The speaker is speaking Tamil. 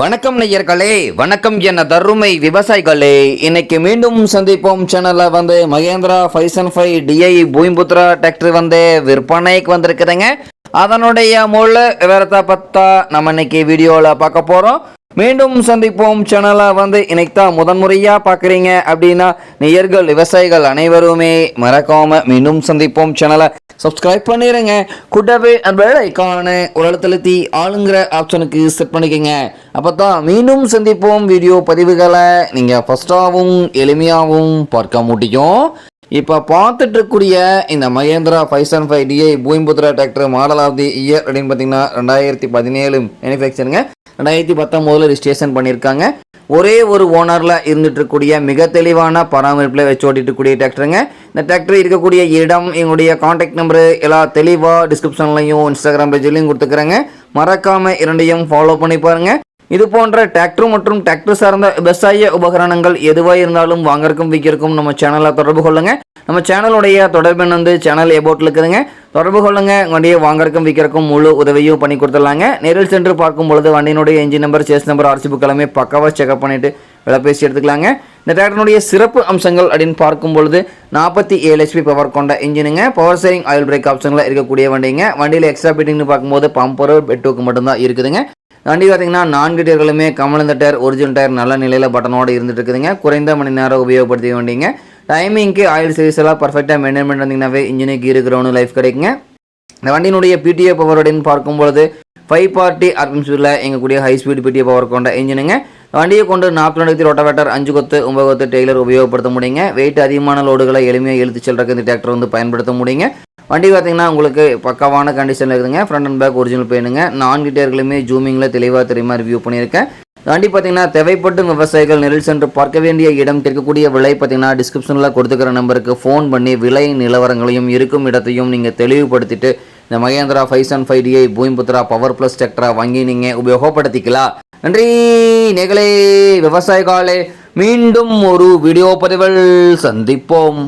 வணக்கம் நேயர்களே, வணக்கம் என தருமை விவசாயிகளே. இன்னைக்கு மீண்டும் சந்திப்போம் சேனல்ல மகேந்திரா 505 DI பூமிபுத்ரா டிராக்டர் விற்பனைக்கு வந்திருக்குதுங்க. அதனுடைய முழு விவரத்தை பத்தா நம்ம இன்னைக்கு வீடியோவில் பார்க்க போகிறோம். மீண்டும் சந்திப்போம் சேனலை இன்னைக்கு தான் முதன்முறையாக பார்க்குறீங்க அப்படின்னா நேயர்கள் விவசாயிகள் அனைவருமே மறக்காம மீண்டும் சந்திப்போம் சேனலை சப்ஸ்கிரைப் பண்ணிடுங்க. கூட்டவே அந்த பெல் ஐகானை ஒரு அழுத்தழுத்தி ஆளுங்கிற ஆப்ஷனுக்கு செட் பண்ணிக்கோங்க. அப்போ தான் மீண்டும் சந்திப்போம் வீடியோ பதிவுகளை நீங்கள் ஃபஸ்ட்டாகவும் எளிமையாகவும் பார்க்க முடியும். இப்போ பார்த்துட்டு இருக்கக்கூடிய இந்த Mahindra 505 DI Bhoomiputra tractor model of the year அப்படின்னு பார்த்தீங்கன்னா 2017 மேனுஃபேக்சருங்க. 2019 ரிஜிஸ்ட்ரேஷன் பண்ணியிருக்காங்க. ஒரே ஒரு ஓனரில் இருந்துட்டு இருக்கக்கூடிய மிக தெளிவான பராமரிப்பில் வச்சு ஓட்டிட்டு இருக்கக்கூடிய டிராக்டருங்க. இந்த டிராக்டர் இருக்கக்கூடிய இடம், எங்களுடைய கான்டாக்ட் நம்பரு எல்லாம் தெளிவாக டிஸ்கிரிப்ஷன்லையும் இன்ஸ்டாகிராம் பேஜ்லையும் கொடுத்துக்கிறேங்க. மறக்காமல் இரண்டையும் ஃபாலோ பண்ணி பாருங்கள். இது போன்ற டிராக்டர் மற்றும் டிராக்டர் சார்ந்த விவசாய உபகரணங்கள் எதுவாக இருந்தாலும் வாங்கறக்கும் விற்கிறக்கும் நம்ம சேனலில் தொடர்பு கொள்ளுங்க. நம்ம சேனலுடைய தொடர்பு சேனல் எபோட்டில் இருக்குதுங்க. தொடர்பு கொள்ளுங்க. வண்டியை வாங்கறக்கும் விற்கிறக்கும் முழு உதவியும் பண்ணி கொடுத்துடலாங்க. நேரில் சென்று பார்க்கும் பொழுது வண்டியினுடைய engine number, chassis number, RC book எல்லாமே பக்காவாக செக்அப் பண்ணிவிட்டு விலை பேசி எடுத்துக்கலாங்க. இந்த டிராக்டருடைய சிறப்பு அம்சங்கள் அப்படின்னு பார்க்கும் பொழுது 47 HP பவர் கொண்ட இன்ஜினுங்க. பவர் ஸ்டீரிங், ஆயில் பிரேக் ஆப்ஷனில் இருக்கக்கூடிய வண்டிங்க. வண்டியில் எக்ஸ்ட்ரா ஃபிட்டிங்னு பார்க்கும்போது பம்பர், பெட்டுக்கு மட்டும்தான் இருக்குதுங்க. வண்டி பார்த்தீங்கன்னா 4 டயர்களுமே கமலந்த டயர், ஒரிஜினல் டயர் நல்ல நிலையில் பட்டனோடு இருந்துட்டு இருக்குதுங்க. குறைந்த மணி நேரம் உபயோகப்படுத்தி வண்டிங்க. டைமிங்க்கு ஆயில் சர்வீஸ் எல்லாம் பர்ஃபெக்டாக மெயின்டைன் பண்ணி வந்தீங்கன்னாவே இன்ஜினுக்கு இருக்கிறவனு லைஃப் கிடைக்குங்க. இந்த வண்டியினுடைய PTA பவர் அப்படின்னு பார்க்கும்பொழுது 540 RPM ஸ்பீடில் எங்கக்கூடிய ஹை ஸ்பீட் PTA பவர் கொண்ட இன்ஜினுங்க. வண்டியை கொண்டு 40 ரோட்டாவேட்டர், 5 கொத்து 9 கொத்து டெய்லர் உபயோகப்படுத்த முடியுங்க. வெயிட் அதிகமான லோடுகளை எளிமையாக இழுத்து செல்றதுக்கு இந்த டிராக்டர் பயன்படுத்த முடியுங்க. வண்டி பார்த்தீங்கன்னா உங்களுக்கு பக்காவான கண்டிஷனில் இருக்குதுங்க. ஃப்ரண்ட் அண்ட் பேக் ஒரிஜினல் பெயினுங்க. 4 டயர்களுமே ஜூமிங்கில் தெளிவாக தெரியுமா ரிவ்யூ பண்ணியிருக்கேன். வண்டி பார்த்தீங்கன்னா தேவைப்படும் விவசாயிகள் நேரில் சென்று பார்க்க வேண்டிய இடம், இருக்கக்கூடிய விலை பார்த்தீங்கன்னா டிஸ்கிரிப்ஷனில் கொடுத்துக்கிற நம்பருக்கு ஃபோன் பண்ணி விலை நிலவரங்களையும் இருக்கும் இடத்தையும் நீங்கள் தெளிவுபடுத்திட்டு இந்த Mahindra 505 DI Bhoomiputra power plus டிராக்டரை வாங்கி நீங்கள் உபயோகப்படுத்திக்கலாம். நன்றி நேர்களே, விவசாயிகளே. மீண்டும் ஒரு வீடியோ பதிவில் சந்திப்போம்.